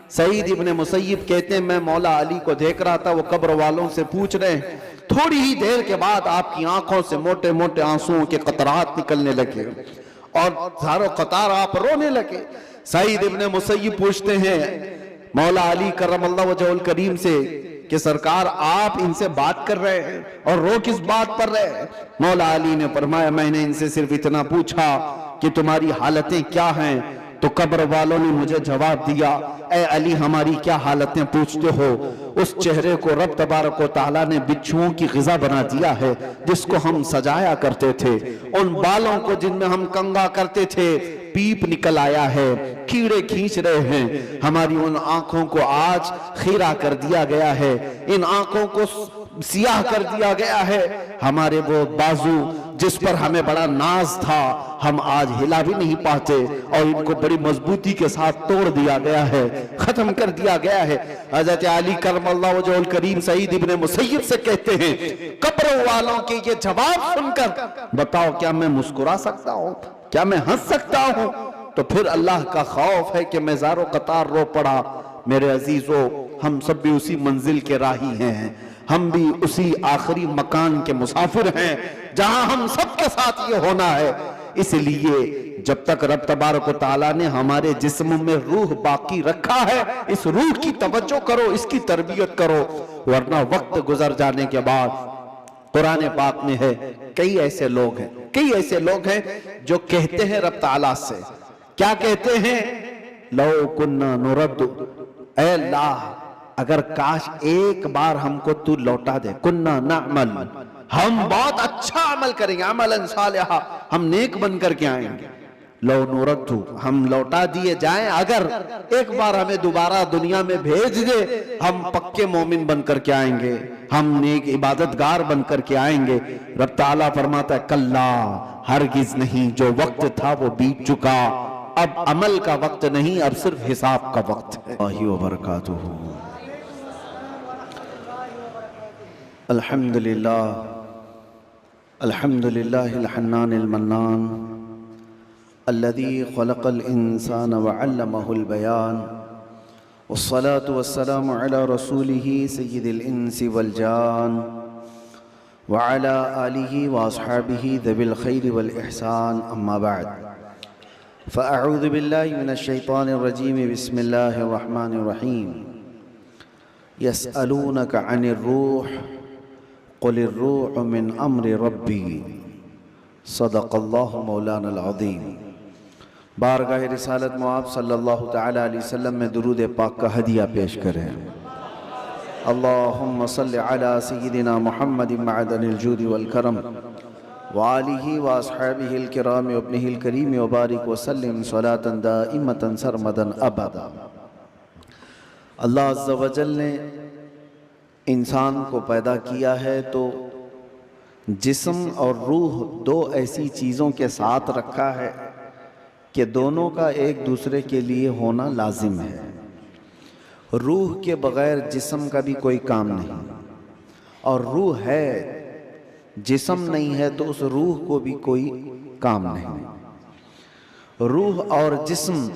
سعید ابن مسیب کہتے ہیں میں مولا علی کو دیکھ رہا تھا، وہ قبر والوں سے پوچھ رہے ہیں، تھوڑی ہی دیر کے بعد آپ کی آنکھوں سے موٹے موٹے آنسوؤں کے قطرات نکلنے لگے اور ہزاروں قطار آپ رونے لگے۔ سعید ابن مسیب پوچھتے ہیں مولا علی کرم اللہ وجہہ الکریم سے کہ سرکار آپ ان سے بات کر رہے ہیں اور رو کس بات پر رہے ہیں؟ مولا علی نے فرمایا میں نے ان سے صرف اتنا پوچھا کہ تمہاری حالتیں کیا ہیں، تو قبر والوں نے مجھے جواب دیا اے علی ہماری کیا حالتیں پوچھتے ہو، اس چہرے کو رب تبارک و تعالیٰ نے بچھوؤں کی غذا بنا دیا ہے جس کو ہم سجایا کرتے تھے، ان بالوں کو جن میں ہم کنگا کرتے تھے پیپ نکل آیا ہے، کیڑے کھینچ رہے ہیں، ہماری ان آنکھوں کو آج خیرہ کر دیا گیا ہے، ان آنکھوں کو سیاہ کر دیا گیا ہے، ہمارے وہ بازو جس پر ہمیں بڑا ناز تھا ہم آج ہلا بھی نہیں پاتے اور ان کو بڑی مضبوطی کے ساتھ توڑ دیا گیا ہے، ختم کر دیا گیا ہے۔ حضرت علی کرم اللہ وجہہ الکریم سعید ابن مسیب سے کہتے ہیں قبر والوں کے یہ جواب سن کر بتاؤ کیا میں مسکرا سکتا ہوں، کیا میں ہنس سکتا ہوں؟ تو پھر اللہ کا خوف ہے کہ میں زار و قطار رو پڑا۔ میرے عزیزو ہم سب بھی اسی منزل کے راہی ہیں، ہم بھی اسی آخری مکان کے مسافر ہیں جہاں ہم سب کے ساتھ یہ ہونا ہے۔ اس لیے جب تک رب تبارک و تعالیٰ نے ہمارے جسم میں روح باقی رکھا ہے اس روح کی توجہ کرو، اس کی تربیت کرو، ورنہ وقت گزر جانے کے بعد قرآن پاک میں ہے کئی ایسے لوگ ہیں جو کہتے ہیں رب تعالیٰ سے، کیا کہتے ہیں؟ لو کننا نرد، اے اللہ اگر کاش ایک بار ہم کو تو لوٹا دے، کننا نعمل، ہم بہت اچھا عمل کریں گے، عملا صالحا، ہم نیک بن کر کے آئیں گے، لو نرد، ہم لوٹا دیے جائیں، اگر ایک بار ہمیں دوبارہ دنیا میں بھیج دے ہم پکے مومن بن کر کے آئیں گے، ہم نیک عبادتگار بن کر کے آئیں گے۔ رب تعالیٰ فرماتا ہے کلا، ہرگز نہیں، جو وقت تھا وہ بیت چکا، اب عمل کا وقت نہیں، اب صرف حساب کا وقت ہے۔ اللہ وبرکاتہ۔ الحمدللہ الحنان المنان الذي خلق الإنسان وعلمه البيان، والصلاة والسلام على رسوله سيد الإنس والجان وعلى آله وأصحابه ذوي الخير والإحسان، أما بعد فأعوذ بالله من الشيطان الرجيم، بسم الله الرحمن الرحيم، يسألونك عن الروح قل الروح من أمر ربي، صدق الله مولانا العظيم۔ بارگاہ رسالت معاب صلی اللہ تعالی علیہ وسلم میں درود پاک کا ہدیہ پیش کریں۔ اللہم صل علی سیدنا محمد معدن الجود والکرم وآلہ واصحابہ الکرام وابنہ الکریم وبارک وسلم صلاة دائمة سرمدا ابدا۔ اللہ عز و جل نے انسان کو پیدا کیا ہے تو جسم اور روح دو ایسی چیزوں کے ساتھ رکھا ہے کہ دونوں کا ایک دوسرے کے لیے ہونا لازم ہے۔ روح کے بغیر جسم کا بھی کوئی کام نہیں، اور روح ہے، جسم نہیں ہے تو اس روح کو بھی کوئی کام نہیں۔ روح اور جسم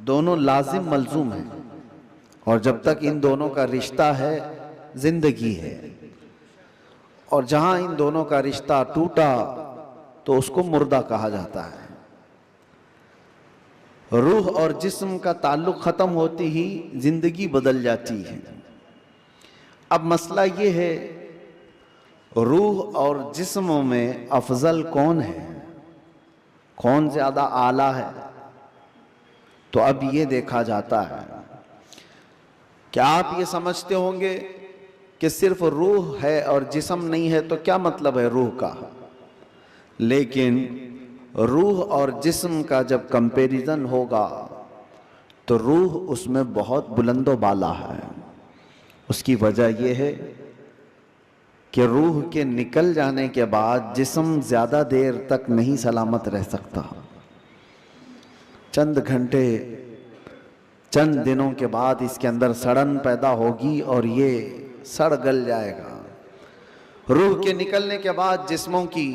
دونوں لازم ملزوم ہیں، اور جب تک ان دونوں کا رشتہ ہے زندگی ہے، اور جہاں ان دونوں کا رشتہ ٹوٹا تو اس کو مردہ کہا جاتا ہے۔ روح اور جسم کا تعلق ختم ہوتی ہی زندگی بدل جاتی ہے۔ اب مسئلہ یہ ہے روح اور جسموں میں افضل کون ہے، کون زیادہ اعلیٰ ہے؟ تو اب یہ دیکھا جاتا ہے کہ آپ یہ سمجھتے ہوں گے کہ صرف روح ہے اور جسم نہیں ہے، تو کیا مطلب ہے روح کا؟ لیکن روح اور جسم کا جب کمپیریزن ہوگا تو روح اس میں بہت بلند و بالا ہے۔ اس کی وجہ یہ ہے کہ روح کے نکل جانے کے بعد جسم زیادہ دیر تک نہیں سلامت رہ سکتا، چند گھنٹے چند دنوں کے بعد اس کے اندر سڑن پیدا ہوگی اور یہ سڑ گل جائے گا۔ روح کے نکلنے کے بعد جسموں کی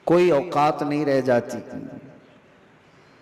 کوئی اوقات نہیں رہ جاتی،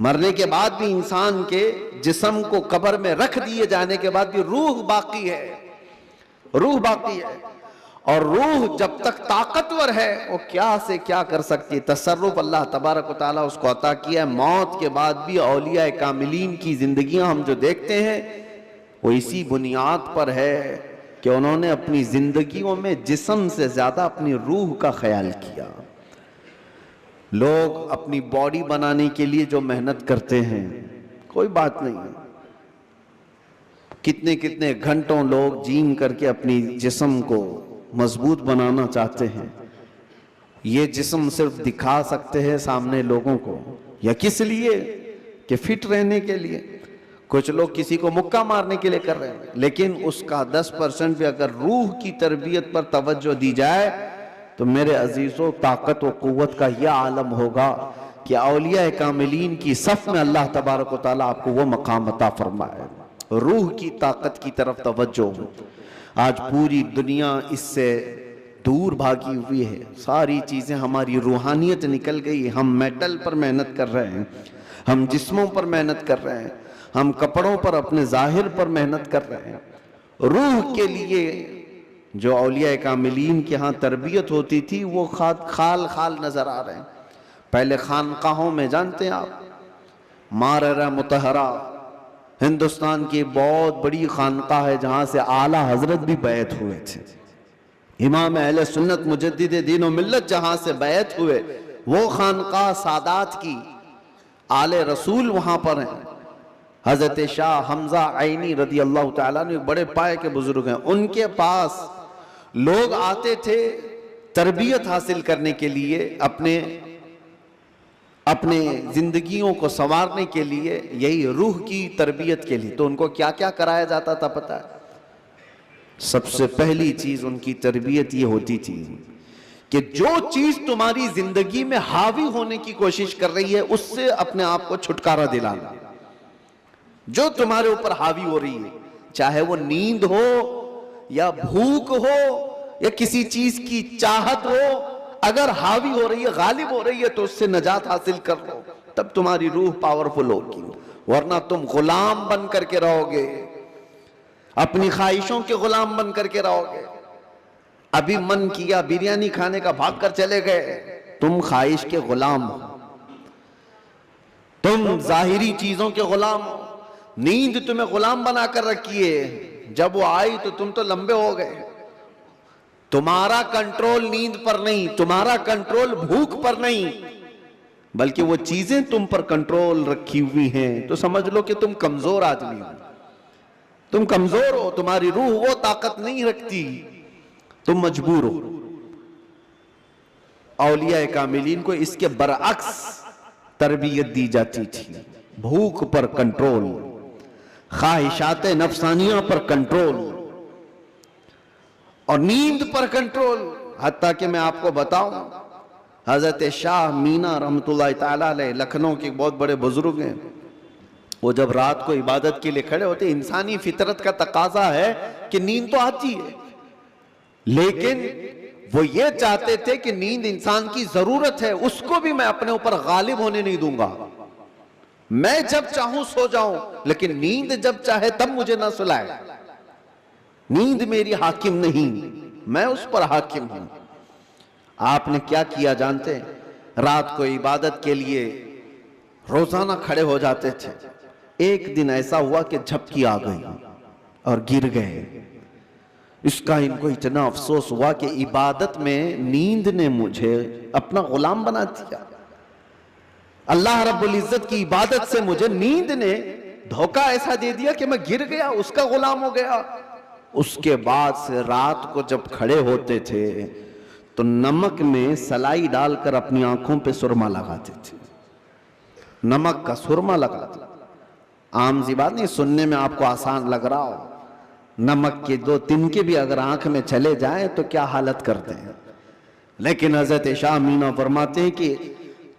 مرنے کے بعد بھی انسان کے جسم کو قبر میں رکھ دیے جانے کے بعد بھی روح باقی ہے، روح باقی ہے، اور روح جب تک طاقتور ہے وہ کیا سے کیا کر سکتی ہے۔ تصرف اللہ تبارک و تعالیٰ اس کو عطا کیا ہے۔ موت کے بعد بھی اولیاء کاملین کی زندگیاں ہم جو دیکھتے ہیں وہ اسی بنیاد پر ہے کہ انہوں نے اپنی زندگیوں میں جسم سے زیادہ اپنی روح کا خیال کیا۔ لوگ اپنی باڈی بنانے کے لیے جو محنت کرتے ہیں کوئی بات نہیں ہے، کتنے کتنے گھنٹوں لوگ جیم کر کے اپنی جسم کو مضبوط بنانا چاہتے ہیں۔ یہ جسم صرف دکھا سکتے ہیں سامنے لوگوں کو، یا کس لیے کہ فٹ رہنے کے لیے۔ کچھ لوگ کسی کو مکہ مارنے کے لیے کر رہے ہیں، لیکن اس کا 10% بھی اگر روح کی تربیت پر توجہ دی جائے تو میرے عزیزوں طاقت و قوت کا یہ عالم ہوگا کہ اولیاء کاملین کی صف میں اللہ تبارک و تعالیٰ آپ کو وہ مقام عطا فرمائے۔ روح کی طاقت کی طرف توجہ، آج پوری دنیا اس سے دور بھاگی ہوئی ہے، ساری چیزیں ہماری روحانیت نکل گئی، ہم میٹل پر محنت کر رہے ہیں، ہم جسموں پر محنت کر رہے ہیں، ہم کپڑوں پر اپنے ظاہر پر محنت کر رہے ہیں۔ روح کے لیے جو اولیاء کاملین کے ہاں تربیت ہوتی تھی وہ خال خال نظر آ رہے ہیں۔ پہلے خانقاہوں میں جانتے ہیں آپ، ماررہ مطہرہ ہندوستان کی بہت بڑی خانقاہ ہے جہاں سے اعلیٰ حضرت بھی بیعت ہوئے تھے، امام اہل سنت مجدد دین و ملت جہاں سے بیعت ہوئے، وہ خانقاہ سادات کی آل رسول وہاں پر ہیں۔ حضرت شاہ حمزہ عینی رضی اللہ تعالیٰ نے بڑے پائے کے بزرگ ہیں، ان کے پاس لوگ آتے تھے تربیت حاصل کرنے کے لیے، اپنے زندگیوں کو سنوارنے کے لیے، یہی روح کی تربیت کے لیے۔ تو ان کو کیا کیا کرایا جاتا تھا پتہ ہے؟ سب سے پہلی چیز ان کی تربیت یہ ہوتی تھی کہ جو چیز تمہاری زندگی میں حاوی ہونے کی کوشش کر رہی ہے اس سے اپنے آپ کو چھٹکارا دلانا۔ جو تمہارے اوپر حاوی ہو رہی ہے، چاہے وہ نیند ہو یا بھوک ہو یا کسی چیز کی چاہت ہو، اگر حاوی ہو رہی ہے، غالب ہو رہی ہے تو اس سے نجات حاصل کر لو، تب تمہاری روح پاورفل ہوگی، ورنہ تم غلام بن کر کے رہو گے، اپنی خواہشوں کے غلام بن کر کے رہو گے۔ ابھی من کیا بریانی کھانے کا، بھاگ کر چلے گئے، تم خواہش کے غلام ہو، تم ظاہری چیزوں کے غلام ہو۔ نیند تمہیں غلام بنا کر رکھی ہے، جب وہ آئی تو تم تو لمبے ہو گئے۔ تمہارا کنٹرول نیند پر نہیں، تمہارا کنٹرول بھوک پر نہیں، بلکہ وہ چیزیں تم پر کنٹرول رکھی ہوئی ہیں، تو سمجھ لو کہ تم کمزور آدمی ہو، تم کمزور ہو، تمہاری روح وہ طاقت نہیں رکھتی، تم مجبور ہو۔ اولیاء کاملین کو اس کے برعکس تربیت دی جاتی تھی، بھوک پر کنٹرول، خواہشات نفسانیہ پر کنٹرول اور نیند پر کنٹرول۔ حتیٰ کہ میں آپ کو بتاؤں، حضرت شاہ مینا رحمت اللہ تعالیٰ علیہ لکھنؤ کے بہت بڑے بزرگ ہیں، وہ جب رات کو عبادت کے لیے کھڑے ہوتے، انسانی فطرت کا تقاضا ہے کہ نیند تو آتی ہے، لیکن وہ یہ چاہتے تھے کہ نیند انسان کی ضرورت ہے، اس کو بھی میں اپنے اوپر غالب ہونے نہیں دوں گا، میں جب چاہوں سو جاؤں، لیکن نیند جب چاہے تب مجھے نہ سلائے۔ نیند میری حاکم نہیں، میں اس پر حاکم ہوں۔ آپ نے کیا کیا جانتے ہیں؟ رات کو عبادت کے لیے روزانہ کھڑے ہو جاتے تھے۔ ایک دن ایسا ہوا کہ جھپکی آ گئی اور گر گئے۔ اس کا ان کو اتنا افسوس ہوا کہ عبادت میں نیند نے مجھے اپنا غلام بنا دیا، اللہ رب العزت کی عبادت سے مجھے نیند نے دھوکہ ایسا دے دیا کہ میں گر گیا، اس کا غلام ہو گیا۔ اس کے بعد سے رات کو جب کھڑے ہوتے تھے تو نمک میں سلائی ڈال کر اپنی آنکھوں پہ سرما لگاتے تھے، نمک کا سرما لگاتے۔ عام سی بات نہیں، سننے میں آپ کو آسان لگ رہا ہو، نمک کے 2 تنکے بھی اگر آنکھ میں چلے جائیں تو کیا حالت کرتے ہیں، لیکن حضرت شاہ مینا فرماتے ہیں کہ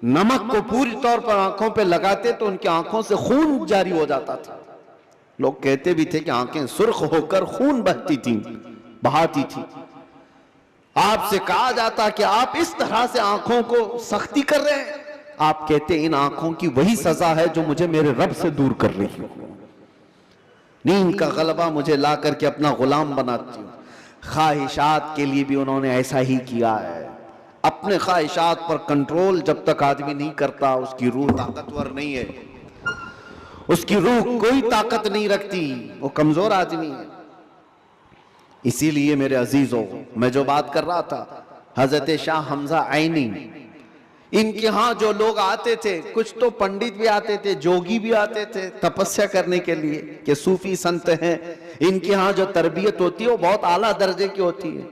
نمک کو پوری طور پر آنکھوں پہ لگاتے تو ان کی آنکھوں سے خون جاری ہو جاتا تھا۔ لوگ کہتے بھی تھے کہ آنکھیں سرخ ہو کر خون بہتی تھیں، بہاتی تھی۔ آپ سے کہا جاتا کہ آپ اس طرح سے آنکھوں کو سختی کر رہے ہیں، آپ کہتے ان آنکھوں کی وہی سزا ہے جو مجھے میرے رب سے دور کر رہی ہو. نیند کا غلبہ مجھے لا کر کے اپنا غلام بناتی ہوں. خواہشات کے لیے بھی انہوں نے ایسا ہی کیا ہے. اپنے خواہشات پر کنٹرول جب تک آدمی نہیں کرتا اس کی روح طاقتور نہیں ہے, اس کی روح کوئی طاقت نہیں رکھتی, وہ کمزور آدمی ہے. اسی لیے میرے عزیزوں, میں جو بات کر رہا تھا حضرت شاہ حمزہ عینی, ان کے ہاں جو لوگ آتے تھے, کچھ تو پنڈت بھی آتے تھے, جوگی بھی آتے تھے تپسیا کرنے کے لیے کہ صوفی سنت ہیں, ان کے ہاں جو تربیت ہوتی ہے وہ بہت اعلیٰ درجے کی ہوتی ہے.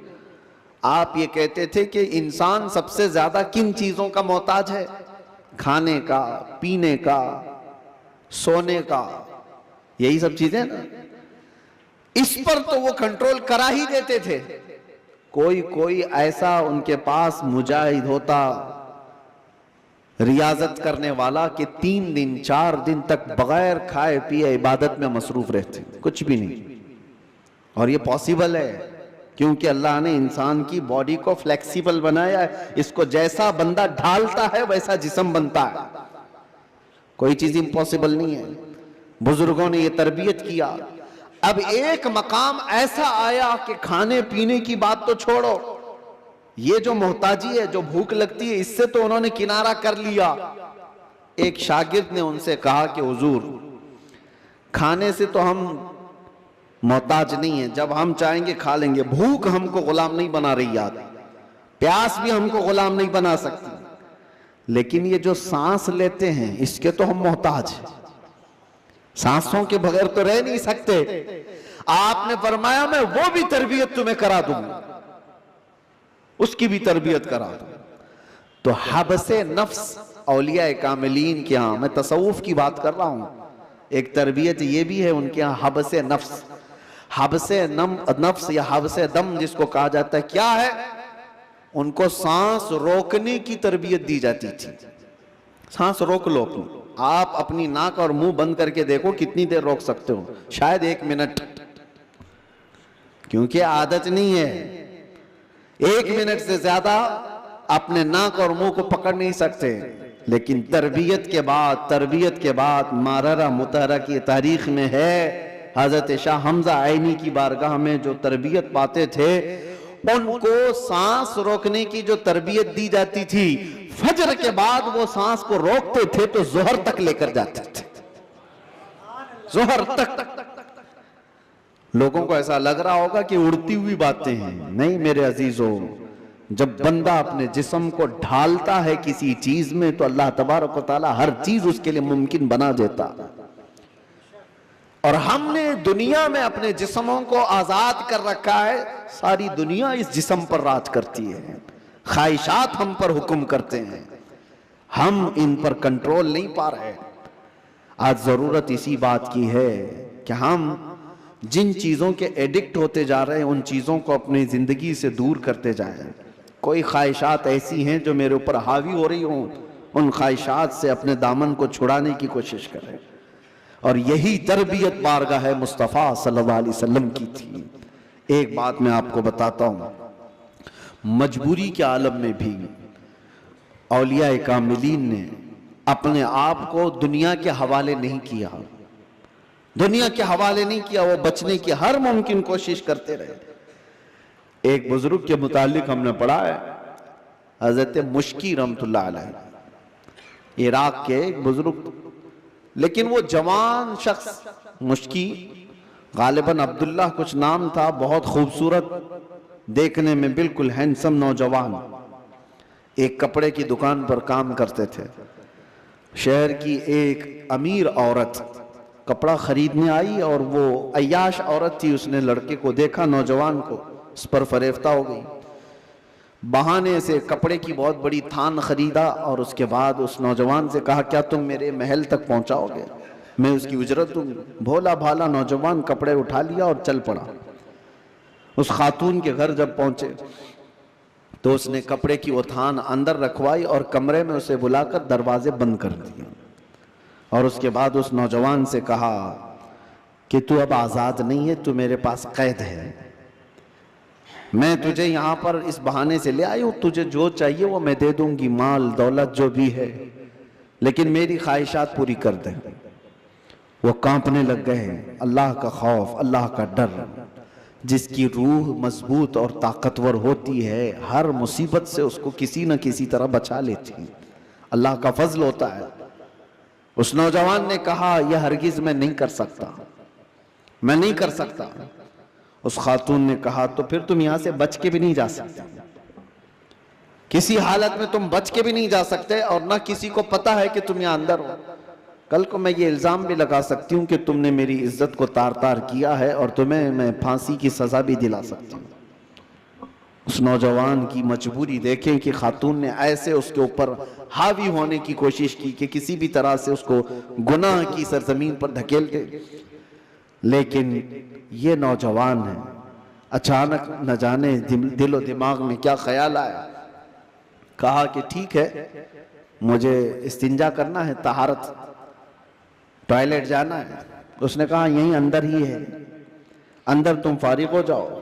آپ یہ کہتے تھے کہ انسان سب سے زیادہ کن چیزوں کا محتاج ہے؟ کھانے کا, پینے کا, سونے کا, یہی سب چیزیں نا. اس پر تو وہ کنٹرول کرا ہی دیتے تھے. کوئی ایسا ان کے پاس مجاہد ہوتا, ریاضت کرنے والا, کہ 3 دن 4 دن تک بغیر کھائے پیے عبادت میں مصروف رہتے, کچھ بھی نہیں. اور یہ پاسبل ہے کیونکہ اللہ نے انسان کی باڈی کو فلیکسیبل بنایا ہے. اس کو جیسا بندہ ڈھالتا ہے ویسا جسم بنتا ہے, کوئی چیز امپاسبل نہیں ہے. بزرگوں نے یہ تربیت کیا. اب ایک مقام ایسا آیا کہ کھانے پینے کی بات تو چھوڑو, یہ جو محتاجی ہے, جو بھوک لگتی ہے, اس سے تو انہوں نے کنارہ کر لیا. ایک شاگرد نے ان سے کہا کہ حضور, کھانے سے تو ہم محتاج نہیں ہیں, جب ہم چاہیں گے کھا لیں گے. بھوک ہم کو غلام نہیں بنا رہی یاد, پیاس بھی ہم کو غلام نہیں بنا سکتی, لیکن یہ جو سانس لیتے ہیں اس کے تو ہم محتاج ہیں, سانسوں کے بغیر تو رہ نہیں سکتے. آپ نے فرمایا میں وہ بھی تربیت تمہیں کرا دوں, اس کی بھی تربیت کرا دوں. تو حبس نفس اولیاء کاملین کے ہاں, میں تصوف کی بات کر رہا ہوں, ایک تربیت یہ بھی ہے ان کے ہاں, حبس نفس. حبس نفس یا حبس دم جس کو کہا جاتا ہے, کیا ہے؟ ان کو سانس روکنے کی تربیت دی جاتی تھی. سانس روک لو اپنی, آپ اپنی ناک اور منہ بند کر کے دیکھو کتنی دیر روک سکتے ہو, شاید 1 منٹ, کیونکہ عادت نہیں ہے. 1 منٹ سے زیادہ اپنے ناک اور منہ کو پکڑ نہیں سکتے. لیکن تربیت کے بعد ماررہ مطہرہ کی تاریخ میں ہے, حضرت شاہ حمزہ عینی کی بارگاہ میں جو تربیت پاتے تھے, ان کو سانس روکنے کی جو تربیت دی جاتی تھی, فجر کے بعد وہ سانس کو روکتے تھے تو ظہر تک لے کر جاتے تھے, ظہر تک. لوگوں کو ایسا لگ رہا ہوگا کہ اڑتی ہوئی باتیں ہیں, نہیں میرے عزیزوں, جب بندہ اپنے جسم کو ڈھالتا ہے کسی چیز میں تو اللہ تبارک و تعالی ہر چیز اس کے لیے ممکن بنا دیتا. اور ہم نے دنیا میں اپنے جسموں کو آزاد کر رکھا ہے, ساری دنیا اس جسم پر راج کرتی ہے, خواہشات ہم پر حکم کرتے ہیں, ہم ان پر کنٹرول نہیں پا رہے. آج ضرورت اسی بات کی ہے کہ ہم جن چیزوں کے ایڈکٹ ہوتے جا رہے ہیں ان چیزوں کو اپنی زندگی سے دور کرتے جائیں. کوئی خواہشات ایسی ہیں جو میرے اوپر حاوی ہو رہی ہوں, ان خواہشات سے اپنے دامن کو چھڑانے کی کوشش کریں. اور یہی تربیت بارگاہ مصطفیٰ صلی اللہ علیہ وسلم کی تھی. ایک بات میں آپ کو بتاتا ہوں, مجبوری کے عالم میں بھی اولیاء کاملین نے اپنے آپ کو دنیا کے حوالے نہیں کیا, وہ بچنے کی ہر ممکن کوشش کرتے رہے. ایک بزرگ کے متعلق ہم نے پڑھا ہے, حضرت مشکی رحمت اللہ علیہ, عراق کے ایک بزرگ, لیکن وہ جوان شخص, مشکی غالباً عبداللہ کچھ نام تھا, بہت خوبصورت دیکھنے میں, بالکل ہینڈسم نوجوان, ایک کپڑے کی دکان پر کام کرتے تھے. شہر کی ایک امیر عورت کپڑا خریدنے آئی اور وہ عیاش عورت تھی, اس نے لڑکے کو دیکھا, نوجوان کو, اس پر فریفتہ ہو گئی. بہانے سے کپڑے کی بہت بڑی تھان خریدا اور اس کے بعد اس نوجوان سے کہا کیا تم میرے محل تک پہنچاؤ گے, میں اس کی اجرت دوں. بھولا بھالا نوجوان کپڑے اٹھا لیا اور چل پڑا. اس خاتون کے گھر جب پہنچے تو اس نے کپڑے کی وہ تھان اندر رکھوائی اور کمرے میں اسے بلا کر دروازے بند کر دیے, اور اس کے بعد اس نوجوان سے کہا کہ تو اب آزاد نہیں ہے, تو میرے پاس قید ہے, میں تجھے یہاں پر اس بہانے سے لے آئی ہوں, تجھے جو چاہیے وہ میں دے دوں گی, مال دولت جو بھی ہے, لیکن میری خواہشات پوری کر دیں۔ وہ کانپنے لگ گئے ہیں۔ اللہ کا خوف، اللہ کا ڈر، جس کی روح مضبوط اور طاقتور ہوتی ہے ہر مصیبت سے اس کو کسی نہ کسی طرح بچا لیتی ہے، اللہ کا فضل ہوتا ہے۔ اس نوجوان نے کہا یہ ہرگز میں نہیں کر سکتا، میں نہیں کر سکتا۔ اس خاتون نے کہا تو پھر تم یہاں سے بچ کے بھی نہیں جا سکتے، کسی حالت میں تم بچ کے بھی نہیں جا سکتے، اور نہ کسی کو پتا ہے کہ تم یہاں اندر ہو۔ کل کو میں یہ الزام بھی لگا سکتی ہوں کہ تم نے میری عزت کو تار تار کیا ہے، اور تمہیں میں پھانسی کی سزا بھی دلا سکتی ہوں۔ اس نوجوان کی مجبوری دیکھیں کہ خاتون نے ایسے اس کے اوپر حاوی ہونے کی کوشش کی کہ کسی بھی طرح سے اس کو گناہ کی سرزمین پر دھکیل دے، لیکن یہ نوجوان ہے، اچانک نہ جانے دل و دماغ میں کیا خیال آیا، کہا کہ ٹھیک ہے مجھے استنجا کرنا ہے، طہارت، ٹوائلٹ جانا ہے۔ اس نے کہا یہیں اندر ہی ہے، اندر تم فارغ ہو جاؤ۔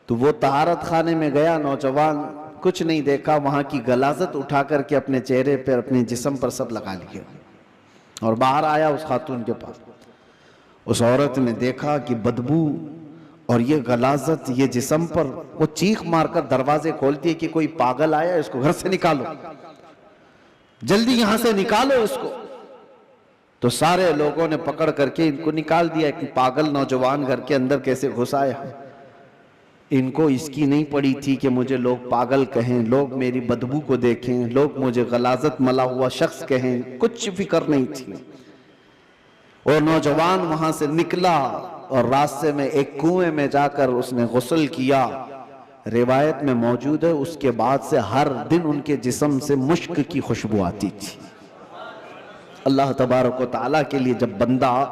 تو وہ طہارت خانے میں گیا، نوجوان کچھ نہیں دیکھا، وہاں کی غلاظت اٹھا کر کے اپنے چہرے پر، اپنے جسم پر سب لگا لیا، اور باہر آیا اس خاتون کے پاس۔ اس عورت نے دیکھا کہ بدبو اور یہ غلاظت یہ جسم پر، وہ چیخ مار کر دروازے کھولتی ہے کہ کوئی پاگل آیا، اس کو گھر سے نکالو، جلدی یہاں سے نکالو اس کو۔ تو سارے لوگوں نے پکڑ کر کے ان کو نکال دیا کہ پاگل نوجوان گھر کے اندر کیسے گھس آیا۔ ان کو اس کی نہیں پڑی تھی کہ مجھے لوگ پاگل کہیں، لوگ میری بدبو کو دیکھیں، لوگ مجھے غلاظت ملا ہوا شخص کہیں، کچھ فکر نہیں تھی۔ اور نوجوان وہاں سے نکلا اور راستے میں ایک کنویں میں جا کر اس نے غسل کیا۔ روایت میں موجود ہے اس کے بعد سے ہر دن ان کے جسم سے مشک کی خوشبو آتی تھی۔ اللہ تبارک و تعالیٰ کے لیے جب بندہ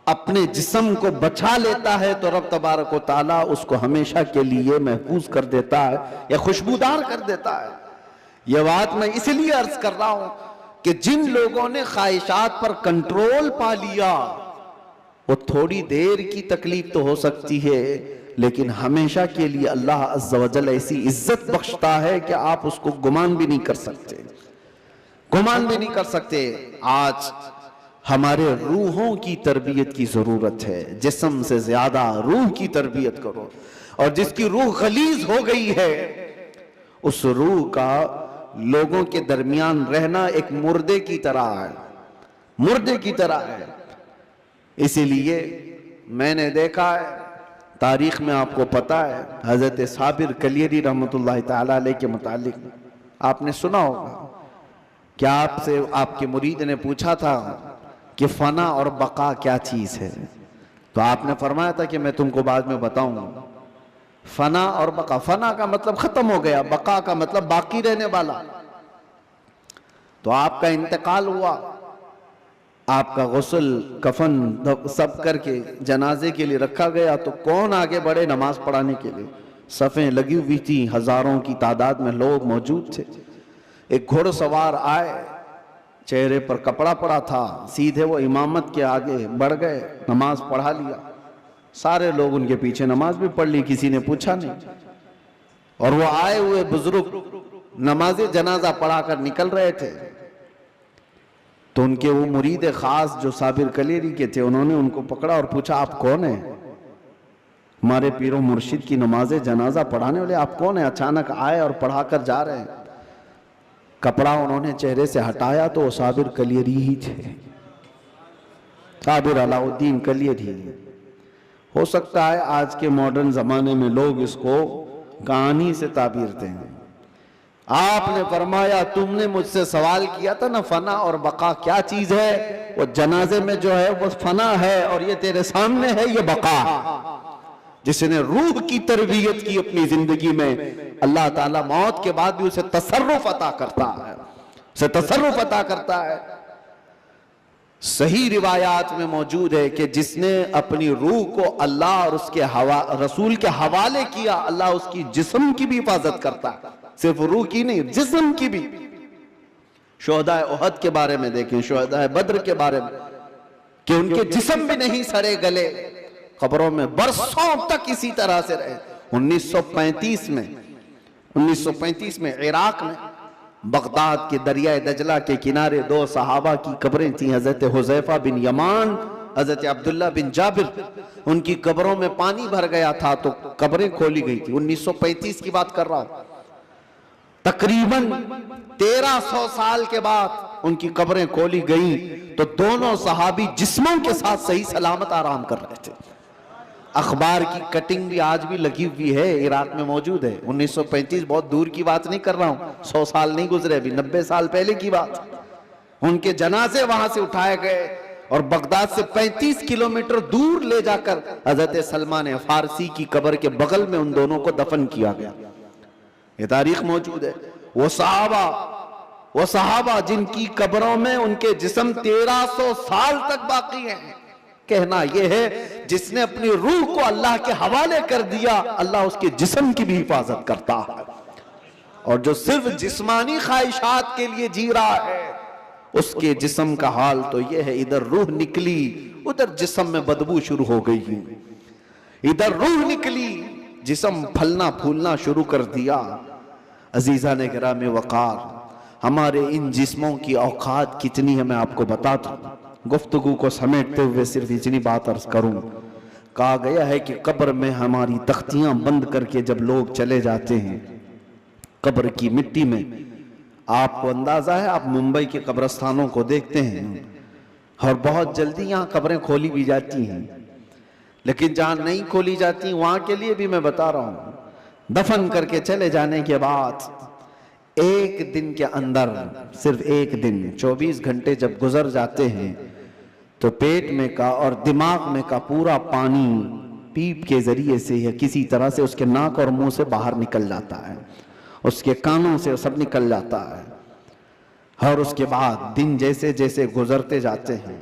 اپنے جسم کو بچا لیتا ہے تو رب تبارک و تعالیٰ اس کو ہمیشہ کے لیے محفوظ کر دیتا ہے یا خوشبودار کر دیتا ہے۔ یہ بات میں اس لیے عرض کر رہا ہوں کہ جن لوگوں نے خواہشات پر کنٹرول پا لیا، وہ تھوڑی دیر کی تکلیف تو ہو سکتی ہے، لیکن ہمیشہ کے لیے اللہ عز و جل ایسی عزت بخشتا ہے کہ آپ اس کو گمان بھی نہیں کر سکتے، گمان بھی نہیں کر سکتے۔ آج ہمارے روحوں کی تربیت کی ضرورت ہے، جسم سے زیادہ روح کی تربیت کرو، اور جس کی روح غلیظ ہو گئی ہے اس روح کا لوگوں کے درمیان رہنا ایک مردے کی طرح ہے، مردے کی طرح ہے۔ اسی لیے میں نے دیکھا ہے تاریخ میں، آپ کو پتا ہے حضرت صابر کلیری رحمۃ اللہ تعالی علیہ کے متعلق آپ نے سنا ہوگا کہ آپ سے آپ کے مرید نے پوچھا تھا کہ فنا اور بقا کیا چیز ہے، تو آپ نے فرمایا تھا کہ میں تم کو بعد میں بتاؤں گا۔ فنا اور بقا، فنا کا مطلب ختم ہو گیا، بقا کا مطلب باقی رہنے والا۔ تو آپ کا انتقال ہوا، آپ کا غسل کفن سب کر کے جنازے کے لیے رکھا گیا، تو کون آگے بڑھے نماز پڑھانے کے لیے؟ صفیں لگی ہوئی تھی، ہزاروں کی تعداد میں لوگ موجود تھے۔ ایک گھوڑ سوار آئے، چہرے پر کپڑا پڑا تھا، سیدھے وہ امامت کے آگے بڑھ گئے، نماز پڑھا لیا، سارے لوگ ان کے پیچھے نماز بھی پڑھ لی، کسی نے پوچھا نہیں۔ اور وہ آئے ہوئے بزرگ نماز جنازہ پڑھا کر نکل رہے تھے، تو ان کے وہ مرید خاص جو صابر کلیری کے تھے، انہوں نے ان کو پکڑا اور پوچھا آپ کون ہیں؟ ہمارے پیر و مرشد کی نماز جنازہ پڑھانے والے آپ کون ہیں؟ اچانک آئے اور پڑھا کر جا رہے ہیں۔ کپڑا انہوں نے چہرے سے ہٹایا تو وہ صابر کلیری ہی تھے، صابر علاء الدین کلیری۔ ہو سکتا ہے آج کے ماڈرن زمانے میں لوگ اس کو کہانی سے تعبیر دیں۔ آپ نے فرمایا تم نے مجھ سے سوال کیا تھا نا فنا اور بقا کیا چیز ہے، وہ جنازے میں جو ہے وہ فنا ہے، اور یہ تیرے سامنے ہے یہ بقا ہے۔ جس نے روح کی تربیت کی اپنی زندگی میں، اللہ تعالیٰ موت کے بعد بھی اسے تصرف عطا کرتا ہے، اسے تصرف عطا کرتا ہے۔ صحیح روایات میں موجود ہے کہ جس نے اپنی روح کو اللہ اور اس کے رسول کے حوالے کیا، اللہ اس کی جسم کی بھی حفاظت کرتا ہے، صرف روح کی نہیں، جسم کی بھی۔ شہداء احد کے بارے میں دیکھیں، شہداء بدر کے بارے میں، کہ ان کے جسم بھی نہیں سڑے گلے، قبروں میں برسوں تک اسی طرح سے رہے۔ 1935 میں عراق میں بغداد کے دریائے دجلہ کے کنارے دو صحابہ کی قبریں تھیں، حضرت حذیفہ بن یمان، حضرت عبداللہ بن جابر. ان کی قبروں میں پانی بھر گیا تھا تو قبریں کھولی گئی تھی. 1935 کی بات کر رہا ہوں. تقریباً 1300 سال کے بعد ان کی قبریں کھولی گئیں تو دونوں صحابی جسموں کے ساتھ صحیح سلامت آرام کر رہے تھے. اخبار کی کٹنگ بھی آج بھی لگی ہوئی ہے، عراق میں موجود ہے. 1935 بہت دور کی بات نہیں کر رہا ہوں، 100 سال نہیں گزرے، ابھی 90 سال پہلے کی بات. ان کے جنازے وہاں سے اٹھائے گئے اور بغداد سے 35 کلومیٹر دور لے جا کر حضرت سلمان فارسی کی قبر کے بغل میں ان دونوں کو دفن کیا گیا. یہ تاریخ موجود ہے. وہ صحابہ جن کی قبروں میں ان کے جسم 1300 سال تک باقی ہیں. کہنا یہ ہے جس نے اپنی روح کو اللہ کے حوالے کر دیا، اللہ اس کے جسم کی بھی حفاظت کرتا ہے. اور جو صرف جسمانی خواہشات کے لیے جی رہا ہے اس کے جسم کا حال تو یہ ہے، ادھر روح نکلی ادھر جسم میں بدبو شروع ہو گئی، ادھر روح نکلی جسم پھلنا پھولنا شروع کر دیا. عزیزان کرام وقار، ہمارے ان جسموں کی اوقات کتنی ہے میں آپ کو بتاتا ہوں. گفتگو کو سمیٹتے ہوئے صرف اتنی بات عرض کروں. کہا گیا ہے کہ قبر میں ہماری تختیاں بند کر کے جب لوگ چلے جاتے ہیں قبر کی مٹی میں، آپ کو اندازہ ہے، آپ ممبئی کے قبرستانوں کو دیکھتے ہیں اور بہت جلدی یہاں قبریں کھولی بھی جاتی ہیں، لیکن جہاں نہیں کھولی جاتی وہاں کے لیے بھی میں بتا رہا ہوں، دفن کر کے چلے جانے کے بعد ایک دن کے اندر، صرف ایک دن 24 گھنٹے جب گزر جاتے ہیں تو پیٹ میں کا اور دماغ میں کا پورا پانی پیپ کے ذریعے سے یا کسی طرح سے اس کے ناک اور منہ سے باہر نکل جاتا ہے، اس کے کانوں سے سب نکل جاتا ہے. اور اس کے بعد دن جیسے جیسے گزرتے جاتے ہیں،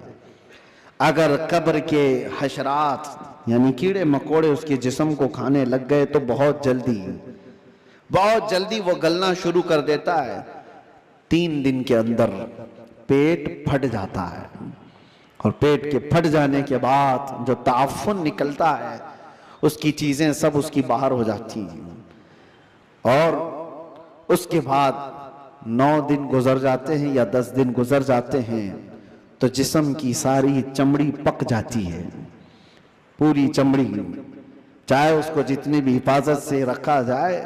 اگر قبر کے حشرات یعنی کیڑے مکوڑے اس کے جسم کو کھانے لگ گئے تو بہت جلدی وہ گلنا شروع کر دیتا ہے. 3 دن کے اندر پیٹ پھٹ جاتا ہے اور پیٹ کے پھٹ جانے کے بعد جو تعفن نکلتا ہے اس کی چیزیں سب اس کی باہر ہو جاتی ہیں. اور اس کے بعد 9 دن گزر جاتے ہیں یا 10 دن گزر جاتے ہیں تو جسم کی ساری چمڑی پک جاتی ہے، پوری چمڑی، چاہے اس کو جتنی بھی حفاظت سے رکھا جائے،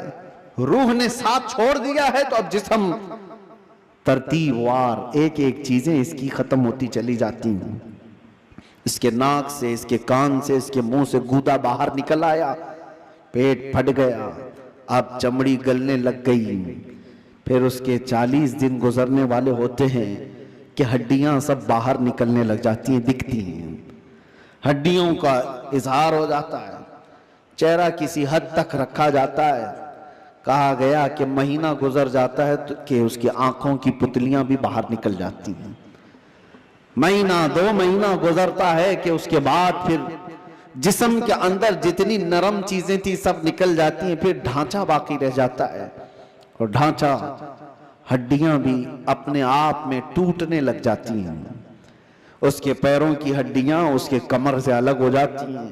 روح نے ساتھ چھوڑ دیا ہے تو اب جسم ترتیب وار ایک ایک چیزیں اس کی ختم ہوتی چلی جاتی ہیں. اس کے ناک سے، اس کے کان سے، اس کے منہ سے گودا باہر نکل آیا، پیٹ پھٹ گیا، اب چمڑی گلنے لگ گئی. پھر اس کے 40 دن گزرنے والے ہوتے ہیں کہ ہڈیاں سب باہر نکلنے لگ جاتی ہیں، دکھتی ہیں، ہڈیوں کا اظہار ہو جاتا ہے، چہرہ کسی حد تک رکھا جاتا ہے. کہا گیا کہ مہینہ گزر جاتا ہے کہ اس کی آنکھوں کی پتلیاں بھی باہر نکل جاتی ہیں. مہینہ 2 مہینہ گزرتا ہے کہ اس کے بعد پھر جسم کے اندر جتنی نرم چیزیں تھی سب نکل جاتی ہیں، پھر ڈھانچہ باقی رہ جاتا ہے اور ڈھانچہ، ہڈیاں بھی اپنے آپ میں ٹوٹنے لگ جاتی ہیں. اس کے پیروں کی ہڈیاں اس کے کمر سے الگ ہو جاتی ہیں،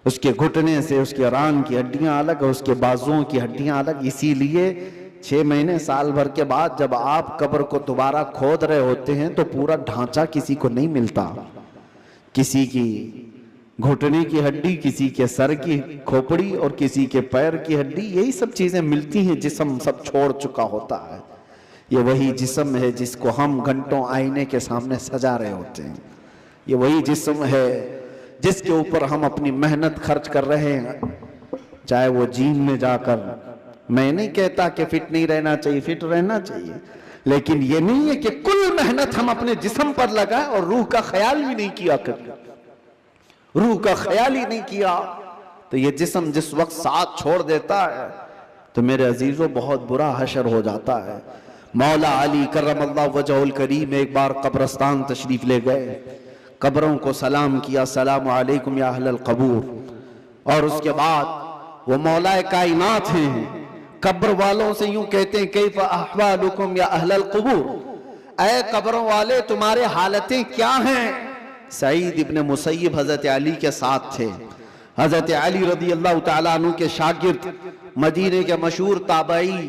اس کے گھٹنے سے اس کے ران کی ہڈیاں الگ، اس کے بازوؤں کی ہڈیاں الگ. اسی لیے 6 مہینے سال بھر کے بعد جب آپ قبر کو دوبارہ کھود رہے ہوتے ہیں تو پورا ڈھانچہ کسی کو نہیں ملتا. کسی کی گھٹنے کی ہڈی، کسی کے سر کی کھوپڑی اور کسی کے پیر کی ہڈی، یہی سب چیزیں ملتی ہیں. جسم سب چھوڑ چکا ہوتا ہے. یہ وہی جسم ہے جس کو ہم گھنٹوں آئینے کے سامنے سجا رہے ہوتے ہیں. یہ وہی جسم ہے جس کے اوپر ہم اپنی محنت خرچ کر رہے ہیں، چاہے وہ جیم میں جا کر. میں نہیں کہتا کہ فٹ نہیں رہنا چاہیے، فٹ رہنا چاہیے، لیکن یہ نہیں ہے کہ کل محنت ہم اپنے جسم پر لگائیں اور روح کا خیال بھی نہیں کیا کریں. روح کا خیال ہی نہیں کیا تو یہ جسم جس وقت ساتھ چھوڑ دیتا ہے تو میرے عزیزوں بہت برا حشر ہو جاتا ہے. مولا علی کرم اللہ وجہہ الکریم ایک بار قبرستان تشریف لے گئے، قبروں کو سلام کیا، السلام علیکم یا اہل القبور. اور اس کے بعد وہ مولا کائنات ہیں، قبر والوں سے یوں کہتے ہیں کیف احوالکم یا اہل القبور، اے قبروں والے تمہارے حالتیں کیا ہیں. سعید ابن مسیب حضرت علی کے ساتھ تھے. حضرت علی رضی اللہ تعالیٰ عنہ کے شاگرد، مدینے کے مشہور تابعی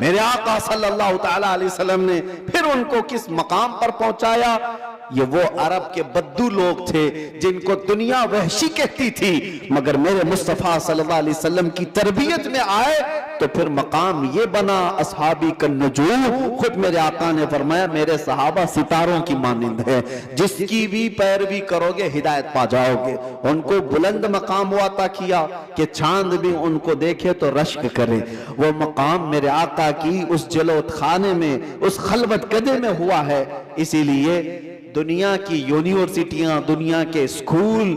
میرے آقا صلی اللہ تعالیٰ علیہ وسلم نے پھر ان کو کس مقام پر پہنچایا؟ یہ وہ عرب کے بدو لوگ تھے جن کو دنیا وحشی کہتی تھی، مگر میرے مصطفیٰ صلی اللہ علیہ وسلم کی تربیت میں آئے تو پھر مقام یہ بنا اصحابی کالنجوم۔ خود میرے آقا نے فرمایا میرے صحابہ ستاروں کی مانند ہے، جس کی بھی پیروی کرو گے ہدایت پا جاؤ گے۔ ان کو بلند مقام عطا کیا کہ چاند بھی ان کو دیکھے تو رشک کرے۔ وہ مقام میرے آقا کی اس جلوت خانے میں، اس خلوت کدے میں ہوا ہے۔ اسی لیے دنیا کی یونیورسٹیاں، دنیا کے اسکول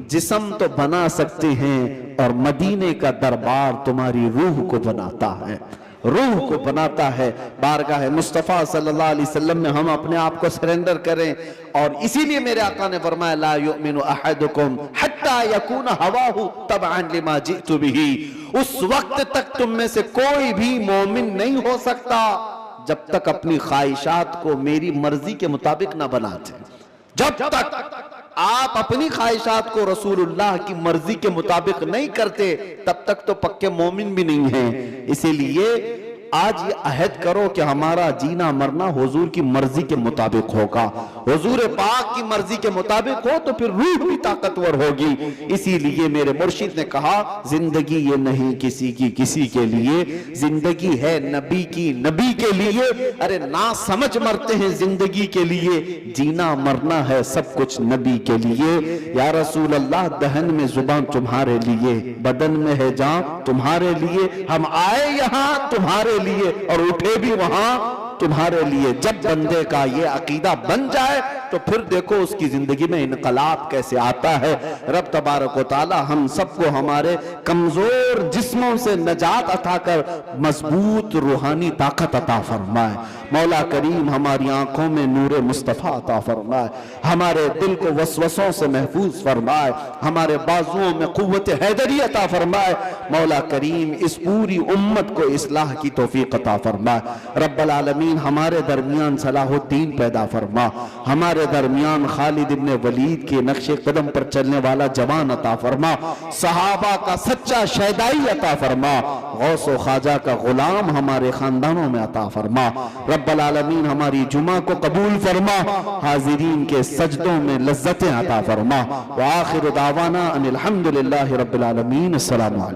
جسم تو بنا سکتے ہیں، اور مدینے کا دربار تمہاری روح کو بناتا ہے، روح کو بناتا ہے۔ بارگاہ مصطفیٰ صلی اللہ علیہ وسلم میں ہم اپنے آپ کو سرنڈر کریں، اور اسی لیے میرے آقا نے فرمایا لا یؤمن احدکم حتی یکون ہواہ تبعا لما جئت بہ۔ اس وقت تک تم میں سے کوئی بھی مومن نہیں ہو سکتا جب تک اپنی خواہشات کو میری مرضی کے مطابق نہ بناتے۔ جب تک آپ اپنی خواہشات کو رسول اللہ کی مرضی کے مطابق نہیں کرتے تب تک تو پکے مومن بھی نہیں ہیں۔ اسی لیے آج یہ عہد کرو کہ ہمارا جینا مرنا حضور کی مرضی کے مطابق ہوگا۔ حضور پاک کی مرضی کے مطابق ہو تو پھر روح بھی طاقتور ہوگی۔ اسی لیے میرے مرشد نے کہا زندگی یہ نہیں کسی کی کسی کے لیے، زندگی ہے نبی کی نبی کے لیے۔ ارے نا سمجھ مرتے ہیں زندگی کے لیے، جینا مرنا ہے سب کچھ نبی کے لیے۔ یا رسول اللہ دہن میں زبان تمہارے لیے، بدن میں ہے جان تمہارے لیے، ہم آئے یہاں تمہارے لیے اور اٹھے بھی وہاں تمہارے لیے۔ جب بندے کا یہ عقیدہ بن جائے تو پھر دیکھو اس کی زندگی میں انقلاب کیسے آتا ہے۔ رب تبارک و تعالی ہم سب کو ہمارے کمزور جسموں سے نجات عطا کر مضبوط روحانی طاقت عطا فرمائے۔ مولا کریم ہماری آنکھوں میں نور مصطفیٰ عطا فرمائے، ہمارے دل کو وسوسوں سے محفوظ فرمائے، ہمارے بازوؤں میں قوت حیدری عطا فرمائے۔ مولا کریم اس پوری امت کو اصلاح کی توفیق عطا فرمائے۔ رب العالمین ہمارے درمیان صلاح الدین پیدا فرما، ہمارے درمیان خالد ابن ولید کے نقش قدم پر چلنے والا جوان عطا فرما، صحابہ کا سچا شیدائی عطا فرما، غوث و خواجہ کا غلام ہمارے خاندانوں میں عطا فرما۔ رب العالمین ہماری جمعہ کو قبول فرما، حاضرین کے سجدوں میں لذتیں عطا فرما۔ وآخر دعوانا ان الحمدللہ رب العالمین۔ السلام علیکم۔